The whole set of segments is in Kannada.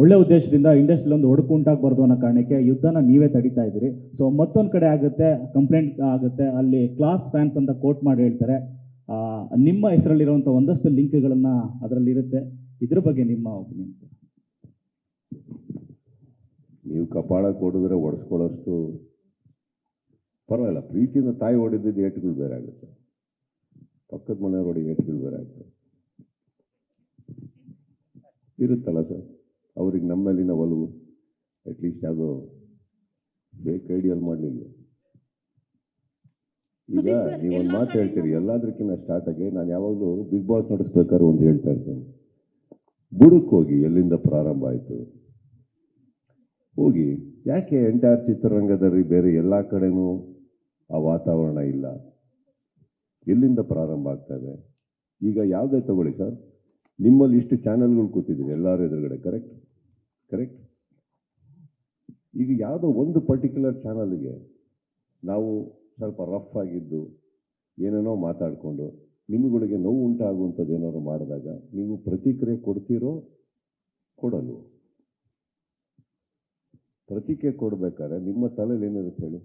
ಒಳ್ಳೆ ಉದ್ದೇಶದಿಂದ ಇಂಡಸ್ಟ್ರಿಯಲ್ಲಿ ಒಂದು ಒಡಕು ಉಂಟಾಗಬಾರ್ದು ಅನ್ನೋ ಕಾರಣಕ್ಕೆ ಯುದ್ಧನ ನೀವೇ ತಡೀತಾ ಇದ್ದೀರಿ. ಸೊ ಮತ್ತೊಂದು ಕಡೆ ಆಗುತ್ತೆ, ಕಂಪ್ಲೇಂಟ್ ಆಗುತ್ತೆ, ಅಲ್ಲಿ ಕ್ಲಾಸ್ ಫ್ಯಾನ್ಸ್ ಅಂತ ಕೋಟ್ ಮಾಡಿ ಹೇಳ್ತಾರೆ. ನಿಮ್ಮ ಹೆಸರಲ್ಲಿರುವಂಥ ಒಂದಷ್ಟು ಲಿಂಕ್ಗಳನ್ನು ಅದರಲ್ಲಿ ಇರುತ್ತೆ. ಇದ್ರ ಬಗ್ಗೆ ನಿಮ್ಮ ಒಪಿನಿಯನ್ ಸರ್? ನೀವು ಕಪಾಳ ಕೊಡಿದ್ರೆ ಒಡಿಸ್ಕೊಳ್ಳೋಷ್ಟು ಪರವಾಗಿಲ್ಲ. ಪ್ರೀತಿಯಿಂದ ತಾಯಿ ಹೊಡೆದಿದ್ದು ಏಟುಗಳು ಬೇರೆ ಆಗುತ್ತೆ, ಪಕ್ಕದ ಮನೆಯವ್ರು ಹೊಡಿ ಏಟುಗಳು ಬೇರೆ ಆಗುತ್ತೆ ಇರುತ್ತಲ್ಲ ಸರ್. ಅವ್ರಿಗೆ ನಮ್ಮ ಮೇಲಿನ ಒಲವು ಅಟ್ಲೀಸ್ಟ್ ಯಾವುದೋ ಬೇಕ್ ಐಡಿಯಲ್ ಮಾಡಲಿಲ್ಲ. ಈಗ ನೀವೊಂದು ಮಾತು ಹೇಳ್ತೀರಿ, ಎಲ್ಲದಕ್ಕಿಂತ ಸ್ಟಾರ್ಟ್ ಆಗಿ ನಾನು ಯಾವಾಗಲೂ ಬಿಗ್ ಬಾಸ್ ನಡೆಸ್ಬೇಕಾದ್ರೆ ಒಂದು ಹೇಳ್ತಾ ಇರ್ತೇನೆ, ಬುಡಕ್ಕೆ ಹೋಗಿ ಎಲ್ಲಿಂದ ಪ್ರಾರಂಭ ಆಯಿತು ಹೋಗಿ. ಯಾಕೆ ಎಂಟೈರ್ ಚಿತ್ರರಂಗದಲ್ಲಿ ಬೇರೆ ಎಲ್ಲ ಕಡೆನೂ ಆ ವಾತಾವರಣ ಇಲ್ಲ? ಎಲ್ಲಿಂದ ಪ್ರಾರಂಭ ಆಗ್ತದೆ? ಈಗ ಯಾವುದೇ ತಗೊಳ್ಳಿ ಸರ್, ನಿಮ್ಮಲ್ಲಿ ಇಷ್ಟು ಚಾನೆಲ್ಗಳು ಕೂತಿದ್ದೀವಿ ಎಲ್ಲರ ಎದುರುಗಡೆ, ಕರೆಕ್ಟ್. ಈಗ ಯಾವುದೋ ಒಂದು ಪರ್ಟಿಕ್ಯುಲರ್ ಚಾನಲ್ಗೆ ನಾವು ಸ್ವಲ್ಪ ರಫ್ ಆಗಿದ್ದು ಏನೇನೋ ಮಾತಾಡಿಕೊಂಡು ನಿಮ್ಮಗಳಿಗೆ ನೋವು ಉಂಟಾಗುವಂಥದ್ದು ಏನಾದ್ರು ಮಾಡಿದಾಗ ನೀವು ಪ್ರತಿಕ್ರಿಯೆ ಕೊಡ್ತೀರೋ ಕೊಡಲ್ವೋ? ಪ್ರತಿಕ್ರಿಯೆ ಕೊಡಬೇಕಾದ್ರೆ ನಿಮ್ಮ ತಲೆಯಲ್ಲಿ ಏನಿರುತ್ತೆ ಹೇಳಿ?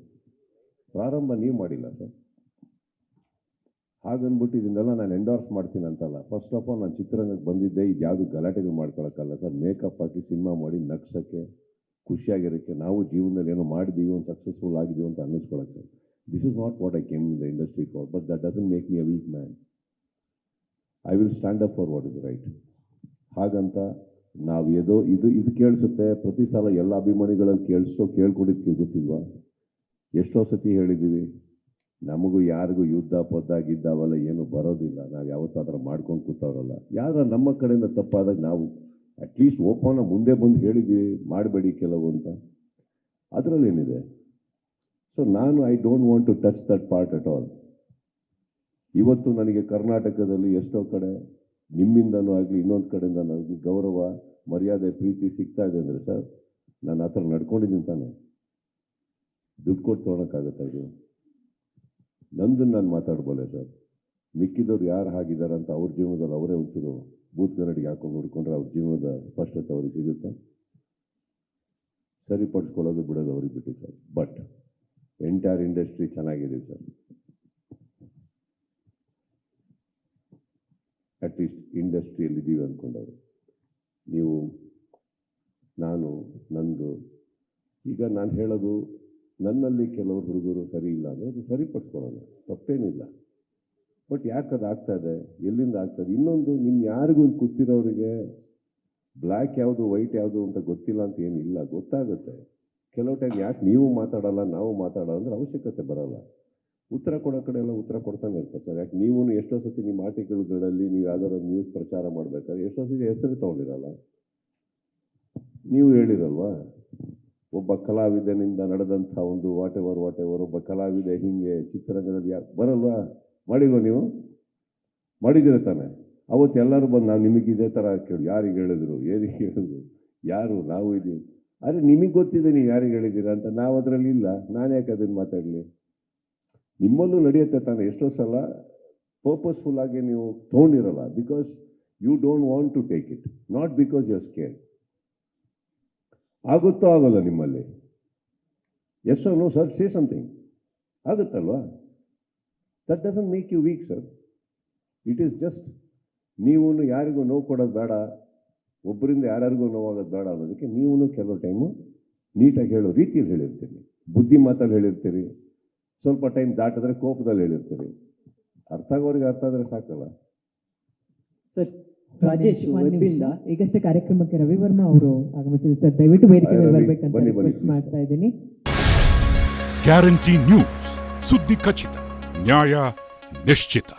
ಪ್ರಾರಂಭ ನೀವು ಮಾಡಿಲ್ಲ ಸರ್. ಹಾಗನ್ಬಿಟ್ಟು ಇದನ್ನೆಲ್ಲ ನಾನು ಎಂಡೋರ್ಸ್ ಮಾಡ್ತೀನಿ ಅಂತಲ್ಲ. ಫಸ್ಟ್ ಆಫ್ ಆಲ್ ನಾನು ಚಿತ್ರರಂಗಕ್ಕೆ ಬಂದಿದ್ದೆ ಇದು ಯಾವುದು ಗಲಾಟೆಗಳು ಮಾಡ್ಕೊಳಕ್ಕಲ್ಲ ಸರ್. ಮೇಕಪ್ ಹಾಕಿ ಸಿನಿಮಾ ಮಾಡಿ ನಗ್ಸೋಕ್ಕೆ, ಖುಷಿಯಾಗಿರೋಕ್ಕೆ, ನಾವು ಜೀವನದಲ್ಲಿ ಏನೋ ಮಾಡಿದ್ದೀವಿ, ಒಂದು ಸಕ್ಸಸ್ಫುಲ್ ಆಗಿದ್ದೀವಿ ಅಂತ ಅನ್ನಿಸ್ಕೊಳಕ್ಕೆ sir. This is not what I came in the industry for, but that doesn't make me a weak man. I will stand up for what is right. ಹಾಗಂತ ನಾವು ಇದು ಕೇಳಿಸುತ್ತೆ ಪ್ರತಿ ಸಲ ಎಲ್ಲ ಅಭಿಮಾನಿಗಳಲ್ಲಿ ಕೇಳ್ಕೊಂಡಿದ್ದಕ್ಕೆ ಗೊತ್ತಿಲ್ವಾ? ಎಷ್ಟೋ ಸತಿ ಹೇಳಿದ್ದೀವಿ, ನಮಗೂ ಯಾರಿಗೂ ಯುದ್ಧ ಪದ್ದಾಗಿದ್ದಾವಲ್ಲ ಏನು ಬರೋದಿಲ್ಲ, ನಾವು ಯಾವತ್ತಾದ್ರೂ ಮಾಡ್ಕೊಂಡು ಕೂತವ್ರಲ್ಲ. ಯಾರ ನಮ್ಮ ಕಡೆಯಿಂದ ತಪ್ಪಾದಾಗ ನಾವು ಅಟ್ಲೀಸ್ಟ್ ಓಪನ್ ಮುಂದೆ ಬಂದು ಹೇಳಿದ್ದೀವಿ ಮಾಡಬೇಡಿ ಕೆಲವು ಅಂತ. ಅದರಲ್ಲೇನಿದೆ? ಸೊ ನಾನು I don't want to touch that part at all. ಇವತ್ತು ನನಗೆ ಕರ್ನಾಟಕದಲ್ಲಿ ಎಷ್ಟೋ ಕಡೆ ನಿಮ್ಮಿಂದನೂ ಆಗಲಿ ಇನ್ನೊಂದು ಕಡೆಯಿಂದನೂ ಆಗಲಿ ಗೌರವ, ಮರ್ಯಾದೆ, ಪ್ರೀತಿ ಸಿಗ್ತಾ ಇದೆ ಅಂದರೆ ಸರ್ ನಾನು ಆ ಥರ ನಡ್ಕೊಂಡಿದ್ದೀನಿ ತಾನೆ. ದುಡ್ಡು ಕೊಟ್ಟು ತೊಗೊಳಕ್ಕಾಗತ್ತಾ ಇದು? ನಂದನ್ನು ನಾನು ಮಾತಾಡ್ಬೋಲೆ ಸರ್. ಮಿಕ್ಕಿದವ್ರು ಯಾರು ಹಾಗಿದ್ದಾರೆ ಅಂತ ಅವ್ರ ಜೀವನದಲ್ಲಿ ಅವರೇ ಒಂಚೂರು ಬೂತ್ ಗರಡಿಗೆ ಹಾಕೊಂಡು ನೋಡ್ಕೊಂಡ್ರೆ ಅವ್ರ ಜೀವನದ ಸ್ಪಷ್ಟತೆ ಅವ್ರಿಗೆ ಸಿಗುತ್ತೆ. ಸರಿಪಡಿಸ್ಕೊಳ್ಳೋದು ಬಿಡೋದು ಅವ್ರಿಗೆ ಬಿಟ್ಟು ಸರ್. ಬಟ್ ಎಂಟೈರ್ ಇಂಡಸ್ಟ್ರಿ ಚೆನ್ನಾಗಿದೆ ಸರ್. ಅಟ್ಲೀಸ್ಟ್ ಇಂಡಸ್ಟ್ರಿಯಲ್ಲಿದ್ದೀವಿ ಅಂದ್ಕೊಂಡವರು ನೀವು, ನಾನು, ನಂದು. ಈಗ ನಾನು ಹೇಳೋದು, ನನ್ನಲ್ಲಿ ಕೆಲವರು ಹುಡುಗರು ಸರಿ ಇಲ್ಲ ಅಂದರೆ ಅದು ಸರಿಪಡಿಸ್ಕೊಳ್ಳೋಣ, ತಪ್ಪೇನಿಲ್ಲ. ಬಟ್ ಯಾಕೆ ಅದು ಆಗ್ತಾಯಿದೆ, ಎಲ್ಲಿಂದ ಆಗ್ತದೆ? ಇನ್ನೊಂದು, ನಿಮ್ಮ ಯಾರಿಗೂ ಕೂತಿರೋರಿಗೆ ಬ್ಲ್ಯಾಕ್ ಯಾವುದು ವೈಟ್ ಯಾವುದು ಅಂತ ಗೊತ್ತಿಲ್ಲ ಅಂತ ಏನಿಲ್ಲ, ಗೊತ್ತಾಗುತ್ತೆ. ಕೆಲವು ಟೈಮ್ ಯಾಕೆ ನೀವು ಮಾತಾಡೋಲ್ಲ ನಾವು ಮಾತಾಡೋಲ್ಲ ಅಂದರೆ ಅವಶ್ಯಕತೆ ಬರೋಲ್ಲ. ಉತ್ತರ ಕೊಡೋ ಕಡೆ ಎಲ್ಲ ಉತ್ತರ ಕೊಡ್ತಾನೆ ಇರ್ತಾರೆ ಸರ್. ಯಾಕೆ ನೀವು ಎಷ್ಟೋ ಸತಿ ನಿಮ್ಮ ಆರ್ಟಿಕಲ್ಗಳಲ್ಲಿ ನೀವು ಯಾವ್ದಾದ್ರು ನ್ಯೂಸ್ ಪ್ರಚಾರ ಮಾಡಬೇಕಾದ್ರೆ ಎಷ್ಟೋ ಸತಿ ಹೆಸರು ತೊಗೊಂಡಿರಲ್ಲ, ನೀವು ಹೇಳಿರಲ್ವಾ? ಒಬ್ಬ ಕಲಾವಿದನಿಂದ ನಡೆದಂಥ ಒಂದು ವಾಟ್ ಎವರ್ ಒಬ್ಬ ಕಲಾವಿದ ಹಿಂಗೆ ಚಿತ್ರರಂಗದಲ್ಲಿ ಯಾಕೆ ಬರಲ್ವಾ? ಮಾಡಿಲ್ವ ನೀವು? ಮಾಡಿದ್ದೀರ ತಾನೆ. ಅವತ್ತು ಎಲ್ಲರೂ ಬಂದು ನಾವು ನಿಮಗೆ ಇದೇ ಥರ ಕೇಳಿ ಯಾರಿಗೆ ಹೇಳಿದ್ರು, ಏನಿಗೆ ಹೇಳಿದ್ರು, ಯಾರು ನಾವು ಇದ್ದೀವಿ. ಆದರೆ ನಿಮಗೆ ಗೊತ್ತಿದೆ ನೀವು ಯಾರಿಗೆ ಹೇಳಿದ್ದೀರಾ ಅಂತ. ನಾವು ಅದರಲ್ಲಿ ಇಲ್ಲ, ನಾನು ಯಾಕೆ ಅದನ್ನು ಮಾತಾಡಲಿ? ನಿಮ್ಮಲ್ಲೂ ನಡೆಯುತ್ತೆ ತಾನೆ. ಎಷ್ಟೋ ಸಲ ಪರ್ಪಸ್ಫುಲ್ ಆಗಿ ನೀವು ತೊಗೊಂಡಿರಲ್ಲ, because you don't want to take it, not because you are scared. ಆಗುತ್ತೋ ಆಗೋಲ್ಲ ನಿಮ್ಮಲ್ಲಿ? Yes no sir, say something. ಆಗುತ್ತಲ್ವಾ? That doesn't make you weak sir. It is just ನೀವು ಯಾರಿಗೂ ನೋವು ಕೊಡೋದು ಬೇಡ, ಒಬ್ಬರಿಂದ ಯಾರ್ಯಾರಿಗೂ ನೋವಾಗೋದು ಬೇಡ ಅನ್ನೋದಕ್ಕೆ ನೀವು ಕೆಲವು ಟೈಮು ನೀಟಾಗಿ ಹೇಳೋ ರೀತಿಯಲ್ಲಿ ಹೇಳಿರ್ತೀರಿ, ಬುದ್ಧಿ ಮಾತಲ್ಲಿ ಹೇಳಿರ್ತೀರಿ. ಸ್ವಲ್ಪ ಟೈಮ್ ದಾಟಿದ್ರೆ ಕೋಪದಲ್ಲಿ ಹೇಳಿರ್ತೀರಿ. ಅರ್ಥ ಆಗೋರಿಗೆ ಅರ್ಥ ಆದರೆ ಸಾಕಲ್ಲ ಸರ್. ರಾಜೇಶ್ ವೆಬ್ಬಿಂದ ಈಗಷ್ಟೇ ಕಾರ್ಯಕ್ರಮಕ್ಕೆ ರವಿ ವರ್ಮಾ ಅವರು ಆಗಮಿಸಿದ್ದಾರೆ ಸರ್. ದಯವಿಟ್ಟು ವೇದಿಕೆ ಮೇಲೆ ಬರಬೇಕಂತ ರಿಕ್ವೆಸ್ಟ್ ಮಾಡ್ತಾ ಇದ್ದೀನಿ. ಗ್ಯಾರಂಟಿ ನ್ಯೂಸ್, ಸುದ್ದಿ ಖಚಿತ, ನ್ಯಾಯ ನಿಶ್ಚಿತ.